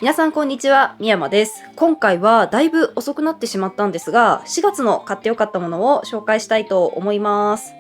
皆さんこんにちは、みやまです。今回はだいぶ遅くなってしまったんですが、4月の買ってよかったものを紹介したいと思います。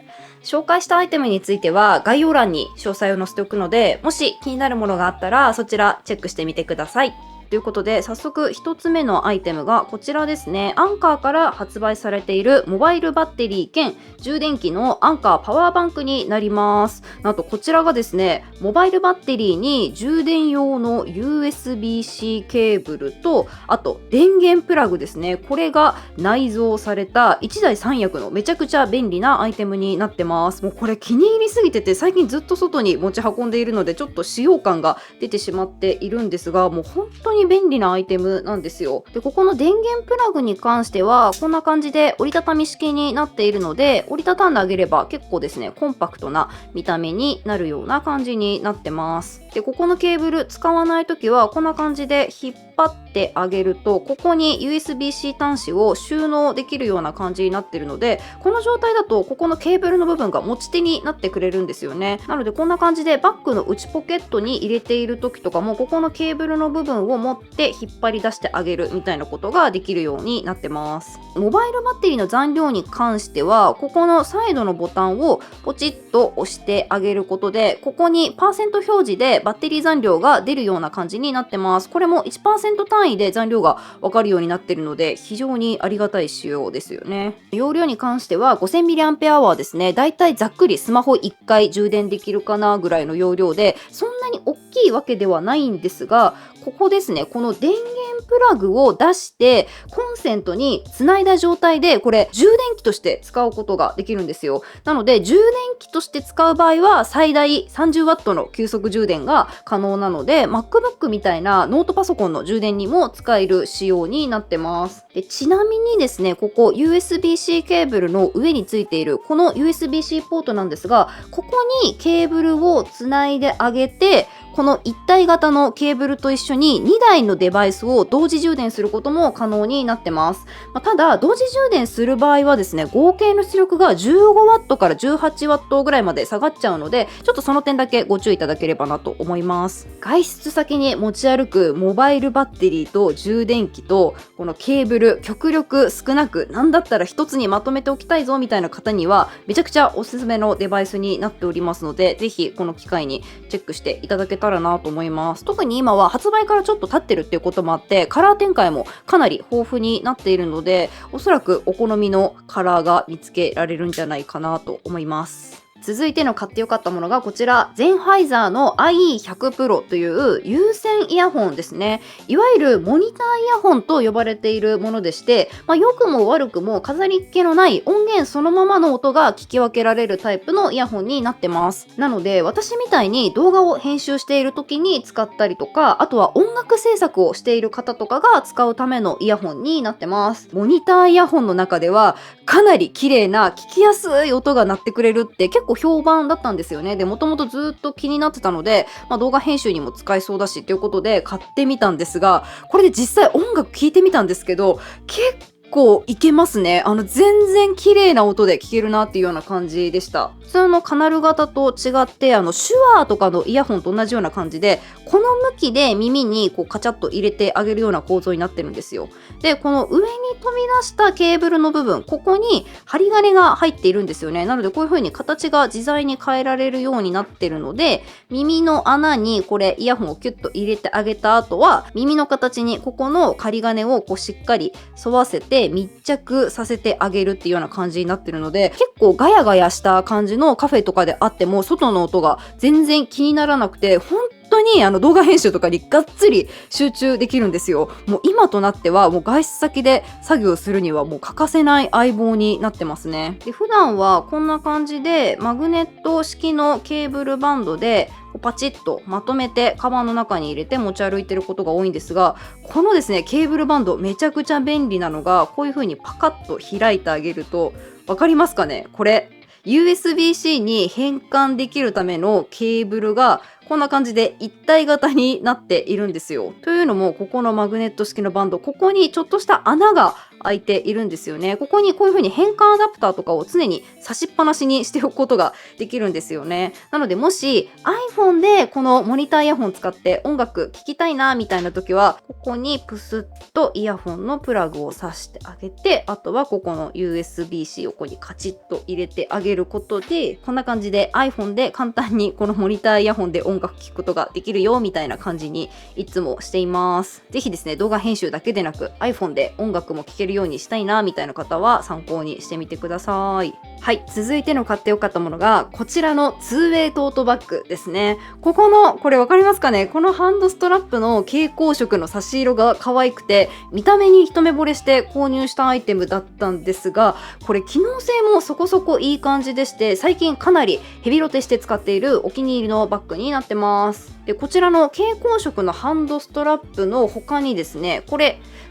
紹介したアイテムについては概要欄に詳細を載せておくので、もし気になるものがあったらそちらチェックしてみてください。ということで早速1つ目のアイテムがこちらですね。アンカーから発売されているモバイルバッテリー兼充電器のアンカーパワーバンクになります。なんとこちらがですね、モバイルバッテリーに充電用の USB-C ケーブルと、あと電源プラグですね、これが内蔵された1台3役のめちゃくちゃ便利なアイテムになってます。もうこれ気に入りすぎてて最近ずっと外に持ち運んでいるのでちょっと使用感が出てしまっているんですが、もう本当に便利なアイテムなんですよ。でここの電源プラグに関してはこんな感じで折りたたみ式になっているので、折りたたんであげれば結構ですねコンパクトな見た目になるような感じになってます。でここのケーブル使わないときはこんな感じで引っ張ってあげると、ここに USB-C 端子を収納できるような感じになっているので、この状態だとここのケーブルの部分が持ち手になってくれるんですよね。なのでこんな感じでバッグの内ポケットに入れている時とかも、ここのケーブルの部分を持って引っ張り出してあげるみたいなことができるようになってます。モバイルバッテリーの残量に関してはここのサイドのボタンをポチッと押してあげることで、ここにパーセント表示でバッテリー残量が出るような感じになってます。これも 1% 単位で残量が分かるようになっているので非常にありがたい仕様ですよね。容量に関しては 5000mAh ですね。だいたいざっくりスマホ1回充電できるかなぐらいの容量で、そんなに大きいわけではないんですが、ここですね、この電源プラグを出してコンセントにつないだ状態でこれ充電器として使うことができるんですよ。なので充電器として使う場合は最大 30W の急速充電が可能なので、 MacBook みたいなノートパソコンの充電にも使える仕様になってます。でちなみにですね、ここ USB-C ケーブルの上についているこの USB-C ポートなんですが、ここにケーブルをつないであげて、この一体型のケーブルと一緒に2台のデバイスを同時充電することも可能になってます。ただ同時充電する場合はですね、合計の出力が 15W から 18W ぐらいまで下がっちゃうので、ちょっとその点だけご注意いただければなと思います。外出先に持ち歩くモバイルバッテリーと充電器とこのケーブル、極力少なく、なんだったら一つにまとめておきたいぞみたいな方にはめちゃくちゃおすすめのデバイスになっておりますので、ぜひこの機会にチェックしていただけたらなと思います。特に今は発売からちょっと経ってるっていうこともあって、カラー展開もかなり豊富になっているので、おそらくお好みのカラーが見つけられるんじゃないかなと思います。続いての買ってよかったものがこちら、ゼンハイザーの IE100 Pro という有線イヤホンですね。いわゆるモニターイヤホンと呼ばれているものでして、良くも悪くも飾りっ気のない音源そのままの音が聞き分けられるタイプのイヤホンになってます。なので私みたいに動画を編集している時に使ったりとか、あとは音楽制作をしている方とかが使うためのイヤホンになってます。モニターイヤホンの中ではかなり綺麗な聞きやすい音が鳴ってくれるって結構評判だったんですよね。でもともとずっと気になってたので、動画編集にも使えそうだしということで買ってみたんですが、これで実際音楽聴いてみたんですけど、結構いけますね。全然綺麗な音で聴けるなっていうような感じでした。普通のカナル型と違って、手話とかのイヤホンと同じような感じで、この向きで耳にこうカチャッと入れてあげるような構造になってるんですよ。でこの上に飛び出したケーブルの部分、ここに針金が入っているんですよね。なのでこういう風に形が自在に変えられるようになってるので、耳の穴にこれイヤホンをキュッと入れてあげた後は、耳の形にここの針金をこうしっかり沿わせて密着させてあげるっていうような感じになってるので、結構ガヤガヤした感じのカフェとかであっても外の音が全然気にならなくて、本当に動画編集とかにがっつり集中できるんですよ。もう今となってはもう外出先で作業するにはもう欠かせない相棒になってますね。で普段はこんな感じでマグネット式のケーブルバンドでパチッとまとめてカバンの中に入れて持ち歩いてることが多いんですが、このですねケーブルバンドめちゃくちゃ便利なのが、こういう風にパカッと開いてあげると分かりますかね。これUSB-C に変換できるためのケーブルがこんな感じで一体型になっているんですよ。というのも、ここのマグネット式のバンド、ここにちょっとした穴が開いているんですよね。ここにこういう風に変換アダプターとかを常に差しっぱなしにしておくことができるんですよね。なので、もし iPhone でこのモニターイヤホン使って音楽聴きたいなみたいな時は、ここにプスッとイヤホンのプラグを挿してあげて、あとはここの USB-C 横にカチッと入れてあげることで、こんな感じで iPhone で簡単にこのモニターイヤホンで音楽聴くことができるよみたいな感じにいつもしています。ぜひですね、動画編集だけでなく iPhone で音楽も聴けるようにしたいなみたいな方は参考にしてみてください。はい、続いての買ってよかったものがこちらの 2way トートバッグですね。これわかりますかね？このハンドストラップの蛍光色の差し色が可愛くて、見た目に一目惚れして購入したアイテムだったんですが、これ機能性もそこそこいい感じでして、最近かなりヘビロテして使っているお気に入りのバッグになってます。で、こちらの蛍光色のハンドストラップの他にですね、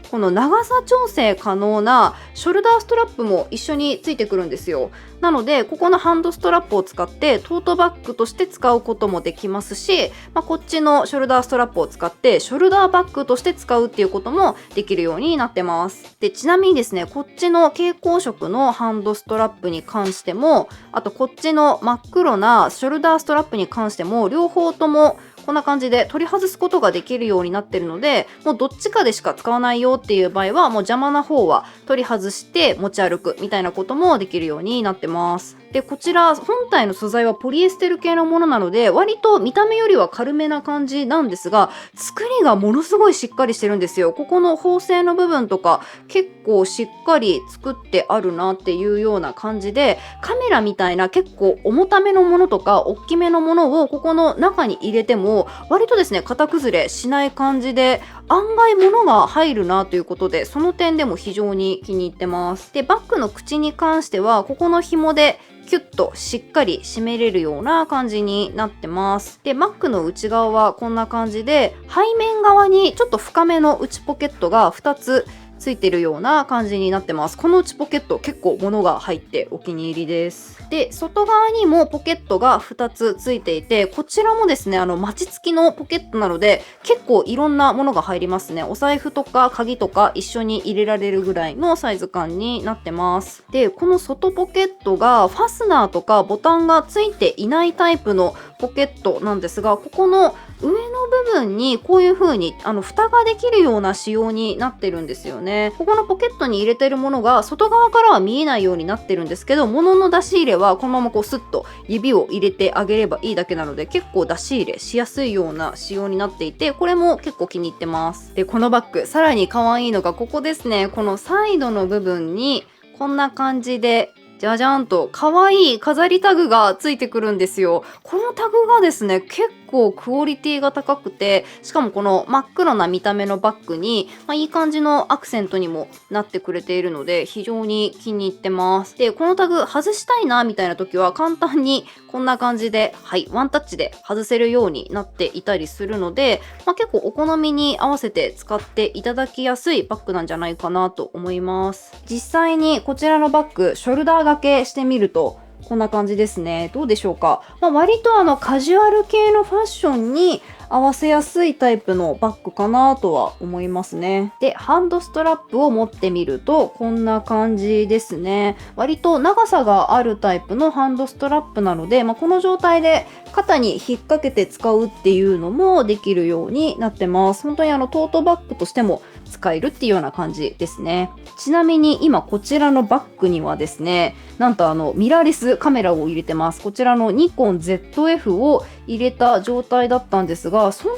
この長さ調整可能なショルダーストラップも一緒についてくるんですよ。なので、ここのハンドストラップを使ってトートバッグとして使うこともできますし、こっちのショルダーストラップを使ってショルダーバッグとして使うっていうこともできるようになってます。で、ちなみにですね、こっちの蛍光色のハンドストラップに関しても、あとこっちの真っ黒なショルダーストラップに関しても、両方ともこんな感じで取り外すことができるようになってるので、もうどっちかでしか使わないよっていう場合は、もう邪魔な方は取り外して持ち歩くみたいなこともできるようになってます。で、こちら本体の素材はポリエステル系のものなので、割と見た目よりは軽めな感じなんですが、作りがものすごいしっかりしてるんですよ。ここの縫製の部分とか結構しっかり作ってあるなっていうような感じで、カメラみたいな結構重ためのものとか大きめのものをここの中に入れても割とですね、型崩れしない感じで、案外物が入るなということで、その点でも非常に気に入ってます。で、バッグの口に関しては、ここの紐でキュッとしっかり締めれるような感じになってます。で、バッグの内側はこんな感じで、背面側にちょっと深めの内ポケットが2つついてるような感じになってます。この内ポケット結構物が入ってお気に入りです。で、外側にもポケットが2つついていて、こちらもですね、マチ付きのポケットなので結構いろんなものが入りますね。お財布とか鍵とか一緒に入れられるぐらいのサイズ感になってます。で、この外ポケットがファスナーとかボタンがついていないタイプのポケットなんですが、ここの上の部分にこういう風に蓋ができるような仕様になってるんですよね。ここのポケットに入れてるものが外側からは見えないようになってるんですけど、物の出し入れはこのままこうスッと指を入れてあげればいいだけなので、結構出し入れしやすいような仕様になっていて、これも結構気に入ってます。で、このバッグさらに可愛いのがここですね。このサイドの部分にこんな感じでじゃじゃんと可愛い飾りタグがついてくるんですよ。このタグがですね、結構クオリティが高くて、しかもこの真っ黒な見た目のバッグに、いい感じのアクセントにもなってくれているので、非常に気に入ってます。で、このタグ外したいなみたいな時は簡単にこんな感じで、ワンタッチで外せるようになっていたりするので、結構お好みに合わせて使っていただきやすいバッグなんじゃないかなと思います。実際にこちらのバッグ、ショルダー掛けしてみると、こんな感じですね。どうでしょうか。割とカジュアル系のファッションに合わせやすいタイプのバッグかなとは思いますね。で、ハンドストラップを持ってみるとこんな感じですね。割と長さがあるタイプのハンドストラップなので、この状態で肩に引っ掛けて使うっていうのもできるようになってます。本当にトートバッグとしても使えるっていうような感じですね。ちなみに今こちらのバッグにはですね、なんとミラーレスカメラを入れてます。こちらのニコン ZF を入れた状態だったんですが、そんな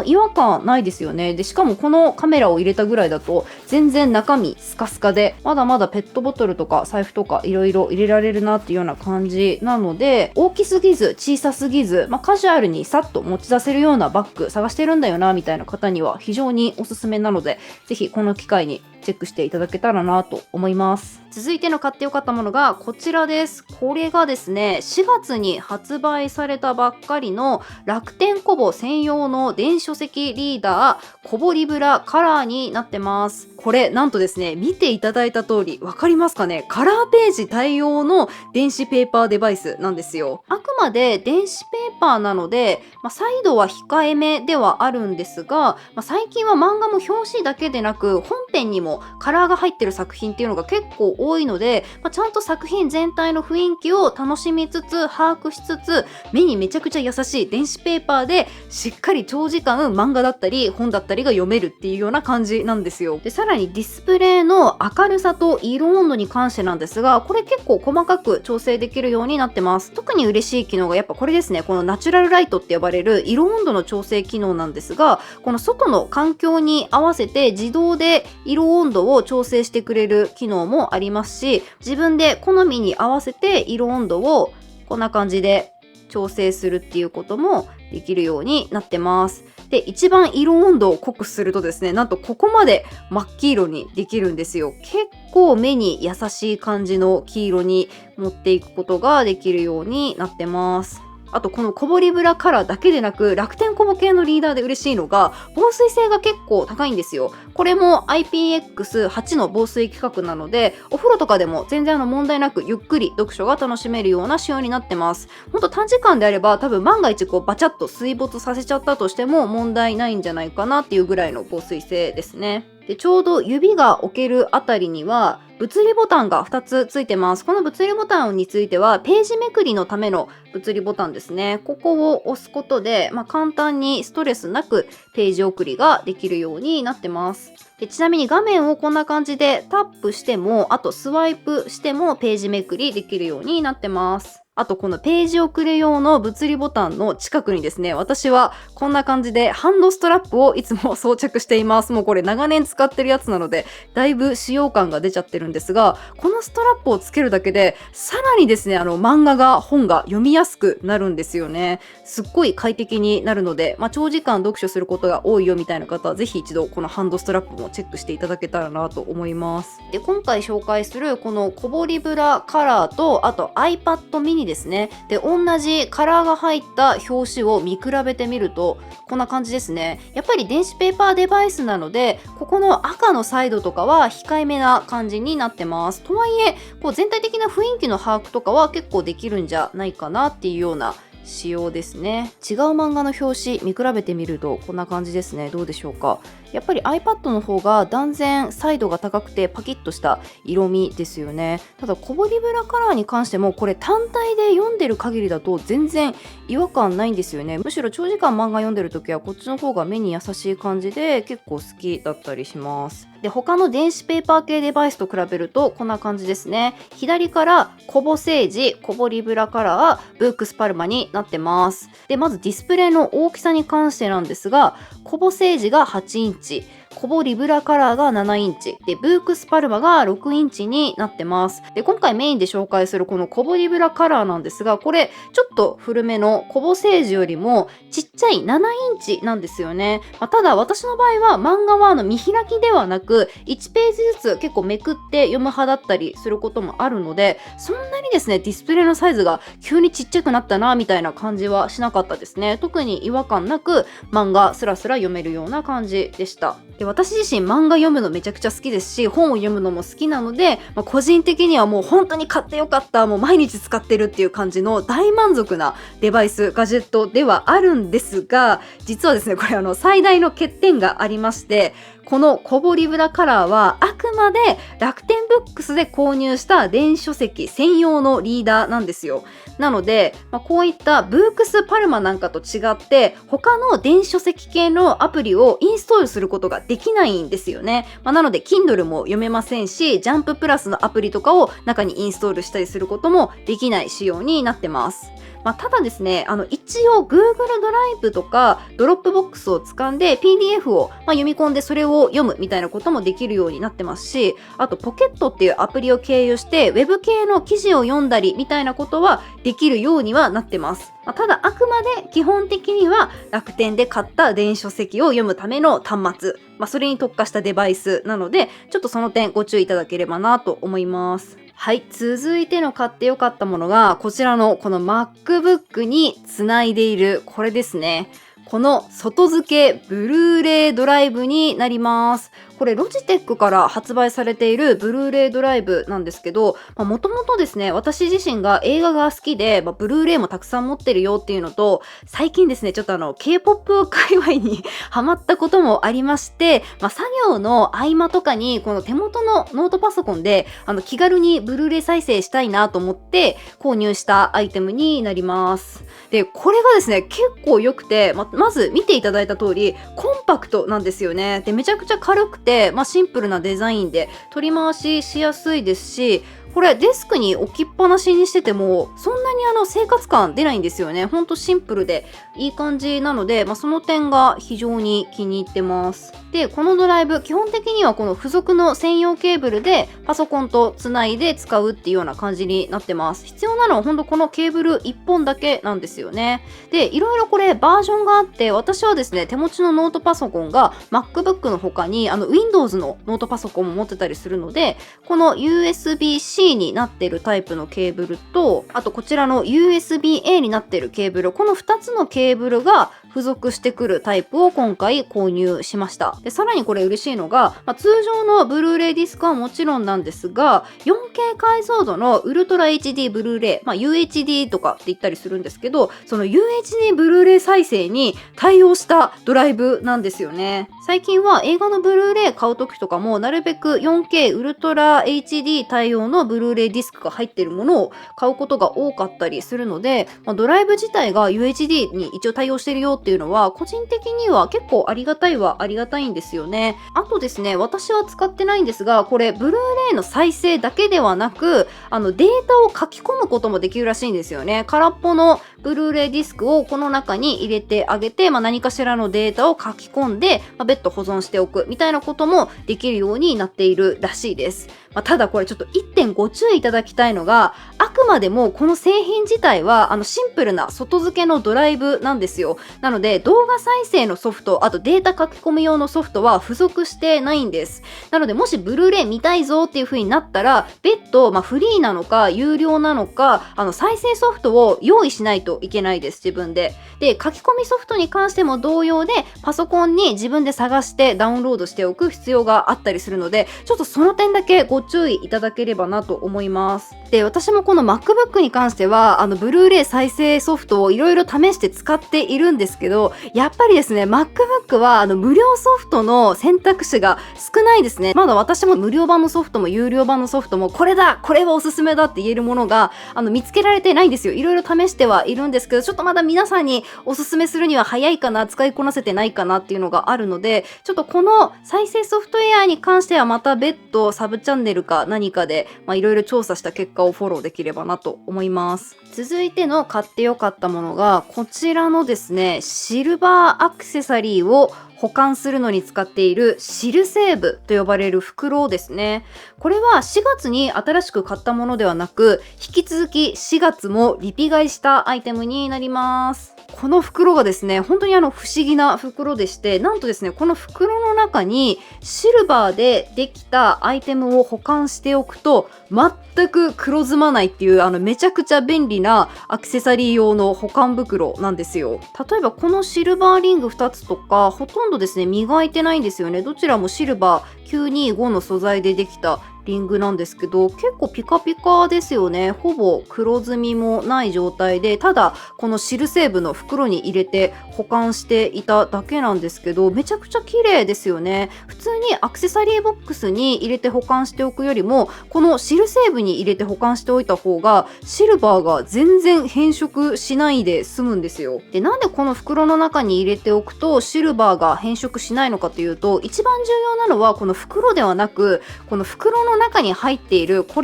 に違和感ないですよね。で、しかもこのカメラを入れたぐらいだと全然中身スカスカで、まだまだペットボトルとか財布とかいろいろ入れられるなっていうような感じなので、大きすぎず小さすぎず、カジュアルにさっと持ち出せるようなバッグ探してるんだよなみたいな方には非常におすすめなので、ぜひこの機会にチェックしていただけたらなと思います。続いての買ってよかったものがこちらです。これがですね、4月に発売されたばっかりの楽天コボ専用の電子書籍リーダーコボリブラカラーになってます。これなんとですね、見ていただいた通りわかりますかね、カラーページ対応の電子ペーパーデバイスなんですよ。あくまで電子ペーパーなので、サイドは控えめではあるんですが、最近は漫画も表紙だけでなく本編にもカラーが入ってる作品っていうのが結構多いので、ちゃんと作品全体の雰囲気を楽しみつつ把握しつつ、目にめちゃくちゃ優しい電子ペーパーでしっかり長時間漫画だったり本だったりが読めるっていうような感じなんですよ。でさらにディスプレイの明るさと色温度に関してなんですが、これ結構細かく調整できるようになってます。特に嬉しい機能がやっぱこれですね。このナチュラルライトって呼ばれる色温度の調整機能なんですが、この外の環境に合わせて自動で色温度を調整してくれる機能もありますし、自分で好みに合わせて色温度をこんな感じで調整するっていうこともできるようになってます。で、一番色温度を濃くするとですね、なんとここまで真っ黄色にできるんですよ。結構目に優しい感じの黄色に持っていくことができるようになってます。あとこのコボリブラカラーだけでなく、楽天コボ系のリーダーで嬉しいのが防水性が結構高いんですよ。これも IPX8 の防水規格なので、お風呂とかでも全然問題なくゆっくり読書が楽しめるような仕様になってます。ほんと短時間であれば多分万が一バチャッと水没させちゃったとしても問題ないんじゃないかなっていうぐらいの防水性ですね。でちょうど指が置けるあたりには物理ボタンが2つついてます。この物理ボタンについてはページめくりのための物理ボタンですね。ここを押すことで、簡単にストレスなくページ送りができるようになってます。でちなみに画面をこんな感じでタップしても、あとスワイプしてもページめくりできるようになってます。あとこのページ送り用の物理ボタンの近くにですね、私はこんな感じでハンドストラップをいつも装着しています。もうこれ長年使ってるやつなのでだいぶ使用感が出ちゃってるんですが、このストラップをつけるだけでさらにですね、漫画が本が読みやすくなるんですよね。すっごい快適になるので、長時間読書することが多いよみたいな方はぜひ一度このハンドストラップもチェックしていただけたらなと思います。で今回紹介するこのコボリブラカラーと、あと iPad miniですね。で同じカラーが入った表紙を見比べてみるとこんな感じですね。やっぱり電子ペーパーデバイスなので、ここの赤のサイドとかは控えめな感じになってます。とはいえ全体的な雰囲気の把握とかは結構できるんじゃないかなっていうような仕様ですね。違う漫画の表紙見比べてみるとこんな感じですね。どうでしょうか。やっぱり iPad の方が断然サイドが高くてパキッとした色味ですよね。ただコボリブラカラーに関してもこれ単体で読んでる限りだと全然違和感ないんですよね。むしろ長時間漫画読んでる時はこっちの方が目に優しい感じで結構好きだったりします。で他の電子ペーパー系デバイスと比べるとこんな感じですね。左からコボセージ、コボリブラカラー、ブークスパルマになってます。でまずディスプレイの大きさに関してなんですが、コボセージが8インチ、コボリブラカラーが7インチで、ブークスパルマが6インチになってます。で今回メインで紹介するこのコボリブラカラーなんですが、これちょっと古めのコボセージよりもちっちゃい7インチなんですよね。ただ私の場合は漫画は見開きではなく1ページずつ結構めくって読む派だったりすることもあるので、そんなにですねディスプレイのサイズが急にちっちゃくなったなみたいな感じはしなかったですね。特に違和感なく漫画スラスラ読めるような感じでした。で私自身漫画読むのめちゃくちゃ好きですし、本を読むのも好きなので、個人的にはもう本当に買ってよかった、もう毎日使ってるっていう感じの大満足なデバイスガジェットではあるんですが、実はですねこれ最大の欠点がありまして、このコボリブラカラーはあくまで楽天ブックスで購入した電子書籍専用のリーダーなんですよ。なので、こういったブークスパルマなんかと違って他の電子書籍系のアプリをインストールすることができないんですよね。なので Kindle も読めませんし、ジャンププラスのアプリとかを中にインストールしたりすることもできない仕様になってます。ただですね、一応 Google ドライブとかドロップボックスを掴んで PDF を、読み込んでそれを読むみたいなこともできるようになってますし、あとポケットっていうアプリを経由してウェブ系の記事を読んだりみたいなことはできるようにはなってます。ただあくまで基本的には楽天で買った電子書籍を読むための端末、それに特化したデバイスなので、ちょっとその点ご注意いただければなと思います。はい、続いての買ってよかったものがこちらのこの MacBook につないでいるこれですね。この外付けブルーレイドライブになります。これロジテックから発売されているブルーレイドライブなんですけど、もともとですね、私自身が映画が好きで、ブルーレイもたくさん持ってるよっていうのと、最近ですね、ちょっとK-POP 界隈にハマったこともありまして、作業の合間とかにこの手元のノートパソコンで気軽にブルーレイ再生したいなと思って購入したアイテムになります。で、これがですね、結構良くて、まず見ていただいた通りコンパクトなんですよね。で、めちゃくちゃ軽くて、シンプルなデザインで取り回ししやすいですし、これデスクに置きっぱなしにしててもそんなに生活感出ないんですよね。ほんとシンプルでいい感じなので、その点が非常に気に入ってます。で、このドライブ基本的にはこの付属の専用ケーブルでパソコンとつないで使うっていうような感じになってます。必要なのはほんとこのケーブル1本だけなんですよね。で、いろいろこれバージョンがあって、私はですね、手持ちのノートパソコンが MacBook の他にWindows のノートパソコンも持ってたりするので、この USB-Cになってるタイプのケーブルと、あとこちらの USB-A になってるケーブル、この2つのケーブルが付属してくるタイプを今回購入しました。で、さらにこれ嬉しいのが、通常のブルーレイディスクはもちろんなんですが、4K 解像度のウルトラ HD ブルーレイ、UHD とかって言ったりするんですけど、その UHD ブルーレイ再生に対応したドライブなんですよね。最近は映画のブルーレイ買う時とかも、なるべく 4K ウルトラ HD 対応のブルーレイディスクが入っているものを買うことが多かったりするので、ドライブ自体が UHD に一応対応してるよっていうのは個人的には結構ありがたいはありがたいんですよね。あとですね、私は使ってないんですが、これブルーレイの再生だけではなく、データを書き込むこともできるらしいんですよね。空っぽのブルーレイディスクをこの中に入れてあげて、何かしらのデータを書き込んで、別途保存しておくみたいなこともできるようになっているらしいです。ただこれちょっと1点ご注意いただきたいのが、あくまでもこの製品自体はシンプルな外付けのドライブなんですよ。なので動画再生のソフト、あとデータ書き込み用のソフトは付属してないんです。なのでもしブルーレイ見たいぞっていう風になったら、別途フリーなのか有料なのか再生ソフトを用意しないといけないです、自分で。で、書き込みソフトに関しても同様で、パソコンに自分で探してダウンロードしておく必要があったりするので、ちょっとその点だけご注意いただければなと思います。で、私もこの MacBook に関してはブルーレイ再生ソフトをいろいろ試して使っているんですけど、やっぱりですね、MacBook は無料ソフトの選択肢が少ないですね。まだ私も無料版のソフトも有料版のソフトもこれだ、これはおすすめだって言えるものが見つけられてないんですよ。いろいろ試してはいるんですけど、ちょっとまだ皆さんにおすすめするには早いかな、使いこなせてないかなっていうのがあるので、ちょっとこの再生ソフトウェアに関してはまた別途サブチャンネルか何かでいろいろ調査した結果をフォローできればなと思います。続いての買ってよかったものがこちらのですね、シルバーアクセサリーを保管するのに使っているシルセーブと呼ばれる袋ですね。これは4月に新しく買ったものではなく、引き続き4月もリピ買いしたアイテムになります。この袋がですね、本当に不思議な袋でして、なんとですね、この袋の中にシルバーでできたアイテムを保管しておくと全く黒ずまないっていうめちゃくちゃ便利なアクセサリー用の保管袋なんですよ。例えばこのシルバーリング2つとかほとんどですね、磨いてないんですよね。どちらもシルバー925の素材でできたリングなんですけど、結構ピカピカですよね。ほぼ黒ずみもない状態で、ただこのシルセーブの袋に入れて保管していただけなんですけど、めちゃくちゃ綺麗ですよね。普通にアクセサリーボックスに入れて保管しておくよりも、このシルセーブに入れて保管しておいた方がシルバーが全然変色しないで済むんですよ。で、なんでこの袋の中に入れておくとシルバーが変色しないのかというと、一番重要なのはこの袋ではなく、この袋のの中に入っているこ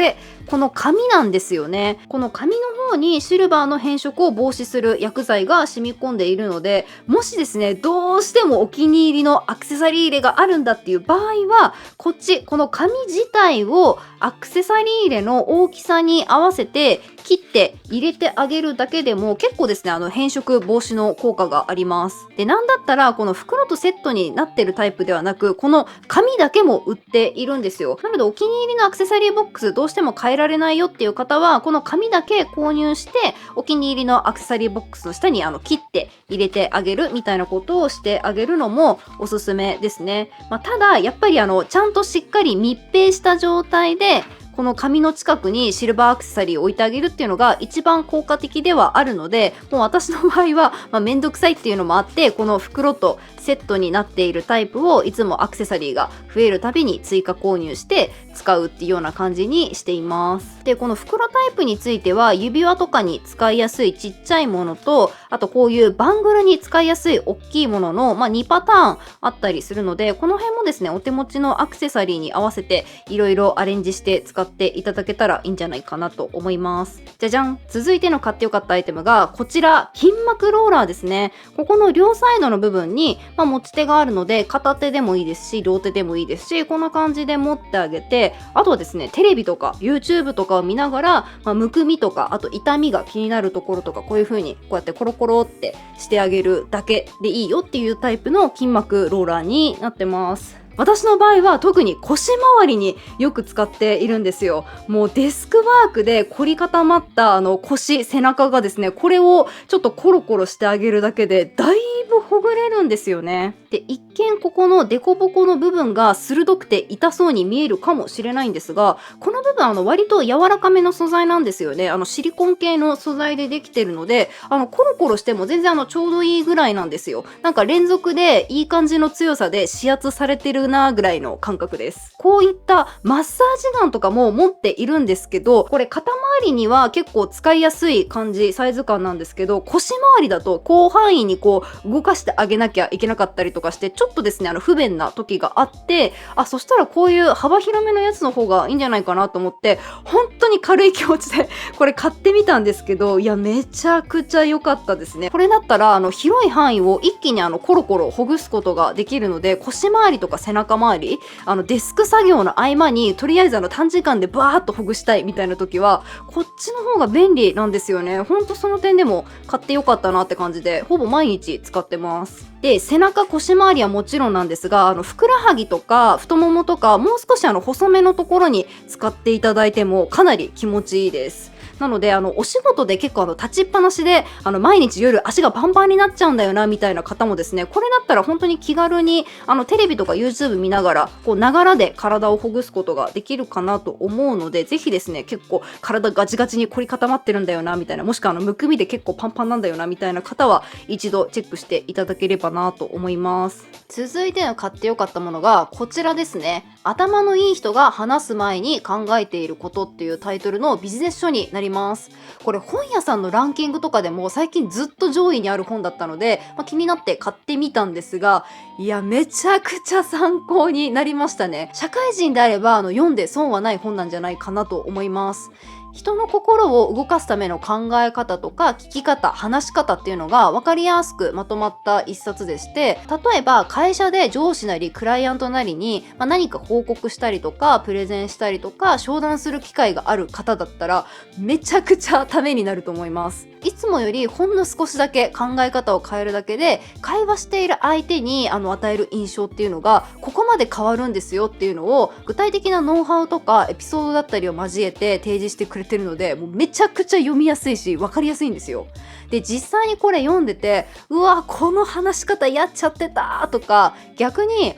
の紙なんですよね。この紙の方にシルバーの変色を防止する薬剤が染み込んでいるので、もしですねどうしてもお気に入りのアクセサリー入れがあるんだっていう場合は、この紙自体をアクセサリー入れの大きさに合わせて切って入れてあげるだけでも結構ですね変色防止の効果があります。で、なんだったらこの袋とセットになってるタイプではなく、この紙だけも売っているんですよ。なのでお気に入りのアクセサリーボックスどうしても変えられないよっていう方は、この紙だけ購入してお気に入りのアクセサリーボックスの下に切って入れてあげるみたいなことをしてあげるのもおすすめですね。ただやっぱりちゃんとしっかり密閉した状態でこの紙の近くにシルバーアクセサリーを置いてあげるっていうのが一番効果的ではあるので、もう私の場合はめんどくさいっていうのもあって、この袋とセットになっているタイプをいつもアクセサリーが増えるたびに追加購入して使うっていうような感じにしています。で、この袋タイプについては指輪とかに使いやすいちっちゃいものと、あとこういうバングルに使いやすい大きいものの、2パターンあったりするので、この辺もですねお手持ちのアクセサリーに合わせていろいろアレンジして使っていただけたらいいんじゃないかなと思います。じゃじゃん、続いての買ってよかったアイテムがこちら、筋膜ローラーですね。ここの両サイドの部分に、持ち手があるので片手でもいいですし両手でもいいですし、こんな感じで持ってあげて、あとはですねテレビとか YouTube とかを見ながら、むくみとかあと痛みが気になるところとか、こういう風にこうやってコロコロってしてあげるだけでいいよっていうタイプの筋膜ローラーになってます。私の場合は特に腰回りによく使っているんですよ。もうデスクワークで凝り固まった腰、背中がですね、これをちょっとコロコロしてあげるだけでだいぶほぐれるんですよね。で、一見ここのデコボコの部分が鋭くて痛そうに見えるかもしれないんですが、この部分割と柔らかめの素材なんですよね。シリコン系の素材でできてるので、コロコロしても全然ちょうどいいぐらいなんですよ。なんか連続でいい感じの強さで指圧されてるなぐらいの感覚です。こういったマッサージガンとかも持っているんですけど、これ肩周りには結構使いやすい感じ、サイズ感なんですけど、腰周りだと広範囲にこう動かしてあげなきゃいけなかったりとかして、ちょっとですね不便な時があって、そしたらこういう幅広めのやつの方がいいんじゃないかなと思って、本当に軽い気持ちでこれ買ってみたんですけど、いやめちゃくちゃ良かったですね。これだったら広い範囲を一気にコロコロほぐすことができるので、腰周りとか背中周り、デスク作業の合間にとりあえず短時間でバーッとほぐしたいみたいな時はこっちの方が便利なんですよね。ほんとその点でも買ってよかったなって感じで、ほぼ毎日使ってます。で、背中腰周りはもちろんなんですが、ふくらはぎとか太ももとか、もう少し細めのところに使っていただいてもかなり気持ちいいです。なのでお仕事で結構立ちっぱなしで毎日夜足がパンパンになっちゃうんだよなみたいな方もですね、これだったら本当に気軽にテレビとか YouTube 見ながらこうながらで体をほぐすことができるかなと思うので、ぜひですね、結構体ガチガチに凝り固まってるんだよなみたいな、もしくはむくみで結構パンパンなんだよなみたいな方は一度チェックしていただければなと思います。続いての買ってよかったものがこちらですね。頭のいい人が話す前に考えていることっていうタイトルのビジネス書になります。これ本屋さんのランキングとかでも最近ずっと上位にある本だったので、気になって買ってみたんですが、いやめちゃくちゃ参考になりましたね。社会人であれば読んで損はない本なんじゃないかなと思います。人の心を動かすための考え方とか聞き方、話し方っていうのが分かりやすくまとまった一冊でして、例えば会社で上司なりクライアントなりに、何か報告したりとかプレゼンしたりとか商談する機会がある方だったらめちゃくちゃためになると思います。いつもよりほんの少しだけ考え方を変えるだけで会話している相手に与える印象っていうのがここまで変わるんですよっていうのを具体的なノウハウとかエピソードだったりを交えて提示してくれてるので、もうめちゃくちゃ読みやすいし分かりやすいんですよ。で、実際にこれ読んでて、うわこの話し方やっちゃってたとか、逆に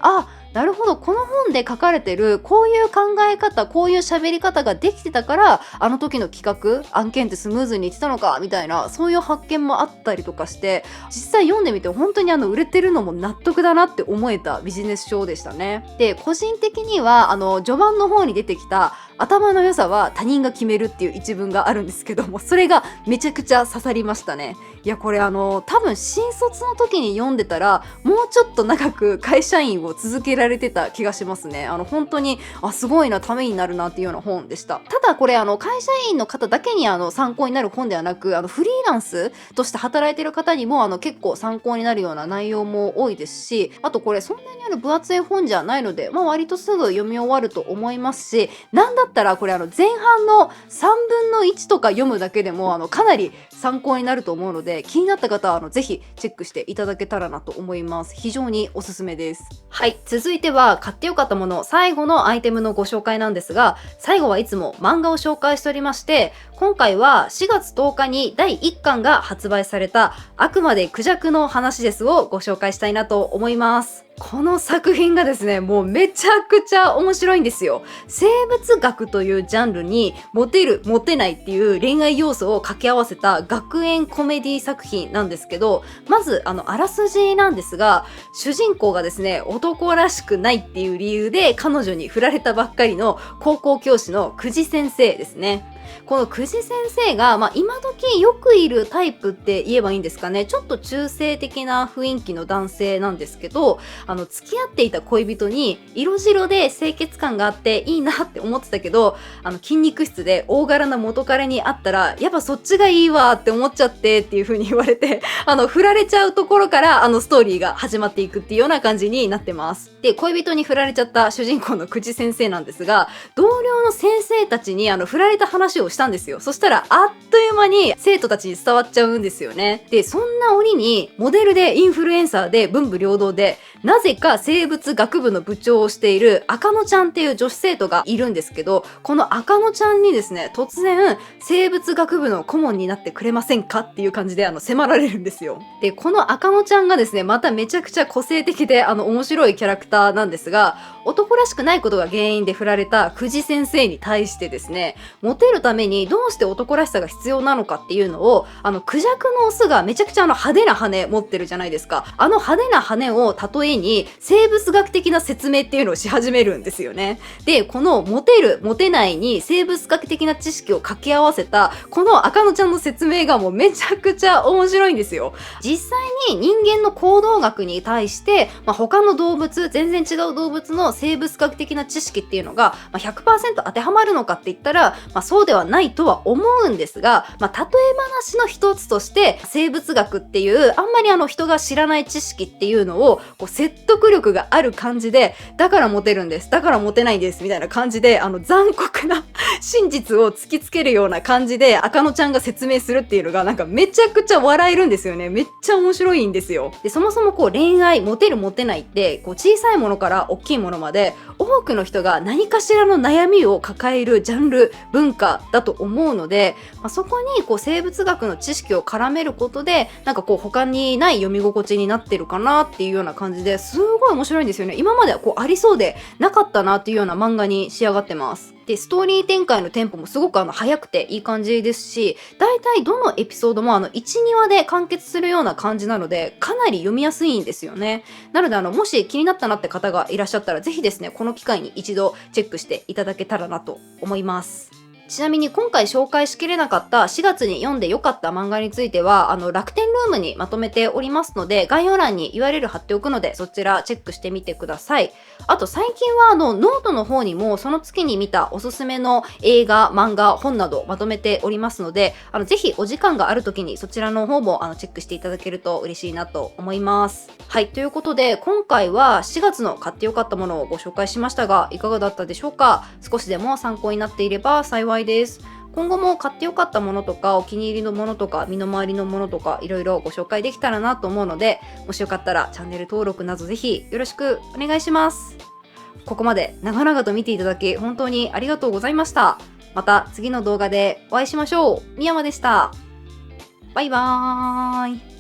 なるほど、この本で書かれてるこういう考え方、こういう喋り方ができてたからあの時の企画案件ってスムーズにいってたのかみたいな、そういう発見もあったりとかして、実際読んでみて本当に売れてるのも納得だなって思えたビジネス書でしたね。で、個人的には序盤の方に出てきた頭の良さは他人が決めるっていう一文があるんですけども、それがめちゃくちゃ刺さりましたね。いやこれ多分新卒の時に読んでたらもうちょっと長く会社員を続けらられてた気がしますね。本当にすごいな、ためになるなっていうような本でした。ただこれ会社員の方だけに参考になる本ではなく、フリーランスとして働いてる方にも結構参考になるような内容も多いですし、あとこれそんなに分厚い本じゃないので、割とすぐ読み終わると思いますし、なんだったらこれ前半の3分の1とか読むだけでもかなり参考になると思うので、気になった方はぜひチェックしていただけたらなと思います。非常におすすめです。はい、続いては買ってよかったもの最後のアイテムのご紹介なんですが、最後はいつも漫画を紹介しておりまして、今回は4月10日に第1巻が発売されたあくまでクジャクの話ですをご紹介したいなと思います。この作品がですね、もうめちゃくちゃ面白いんですよ。生物学というジャンルにモテる、モテないっていう恋愛要素を掛け合わせた学園コメディ作品なんですけど、まずあらすじなんですが、主人公がですね、男らしくないっていう理由で彼女に振られたばっかりの高校教師の久慈先生ですね。この久慈先生が、今時よくいるタイプって言えばいいんですかね。ちょっと中性的な雰囲気の男性なんですけど、付き合っていた恋人に色白で清潔感があっていいなって思ってたけど、筋肉質で大柄な元彼に会ったら、やっぱそっちがいいわって思っちゃってっていう風に言われて、振られちゃうところからストーリーが始まっていくっていうような感じになってます。で、恋人に振られちゃった主人公の久慈先生なんですが、同僚の先生たちに振られた話をしたんですよ。そしたらあっという間に生徒たちに伝わっちゃうんですよね。で、そんな折にモデルでインフルエンサーで文武両道で、なぜか生物学部の部長をしている赤野ちゃんっていう女子生徒がいるんですけど、この赤野ちゃんにですね、突然生物学部の顧問になってくれませんかっていう感じで迫られるんですよ。で、この赤野ちゃんがですね、まためちゃくちゃ個性的で面白いキャラクターなんですが、男らしくないことが原因で振られた久慈先生に対してですね、モテるためにどうして男らしさが必要なのかっていうのを、クジャクのオスがめちゃくちゃ派手な羽持ってるじゃないですか。派手な羽を例えに生物学的な説明っていうのをし始めるんですよね。で、このモテる、モテないに生物学的な知識を掛け合わせたこの赤野ちゃんの説明がもうめちゃくちゃ面白いんですよ。実際に人間の行動学に対して、他の動物、全然違う動物の生物学的な知識っていうのが、100% 当てはまるのかって言ったら、そうではないとは思うんですが、例え話の一つとして生物学っていうあんまり人が知らない知識っていうのを説得力がある感じで、だからモテるんです、だからモテないんですみたいな感じで残酷な真実を突きつけるような感じで赤野ちゃんが説明するっていうのがなんかめちゃくちゃ笑えるんですよね。めっちゃ面白いんですよ。で、そもそも恋愛、モテるモテないって小さいものから大きいものまで多くの人が何かしらの悩みを抱えるジャンル、文化だと思うので、そこに生物学の知識を絡めることでなんか他にない読み心地になってるかなっていうような感じですごい面白いんですよね。今まではありそうでなかったなっていうような漫画に仕上がってます。で、ストーリー展開のテンポもすごく早くていい感じですし、だいたいどのエピソードも1、2話で完結するような感じなので、かなり読みやすいんですよね。なのでもし気になったなって方がいらっしゃったら、ぜひですね、この機会に一度チェックしていただけたらなと思います。ちなみに今回紹介しきれなかった4月に読んで良かった漫画については楽天ルームにまとめておりますので、概要欄に URL 貼っておくのでそちらチェックしてみてください。あと最近はノートの方にもその月に見たおすすめの映画、漫画、本などまとめておりますので、ぜひお時間がある時にそちらの方もチェックしていただけると嬉しいなと思います。はい、ということで今回は4月の買って良かったものをご紹介しましたが、いかがだったでしょうか。少しでも参考になっていれば幸いです。今後も買ってよかったものとかお気に入りのものとか身の回りのものとかいろいろご紹介できたらなと思うので、もしよかったらチャンネル登録などぜひよろしくお願いします。ここまで長々と見ていただき本当にありがとうございました。また次の動画でお会いしましょう。みやまでした。バイバーイ。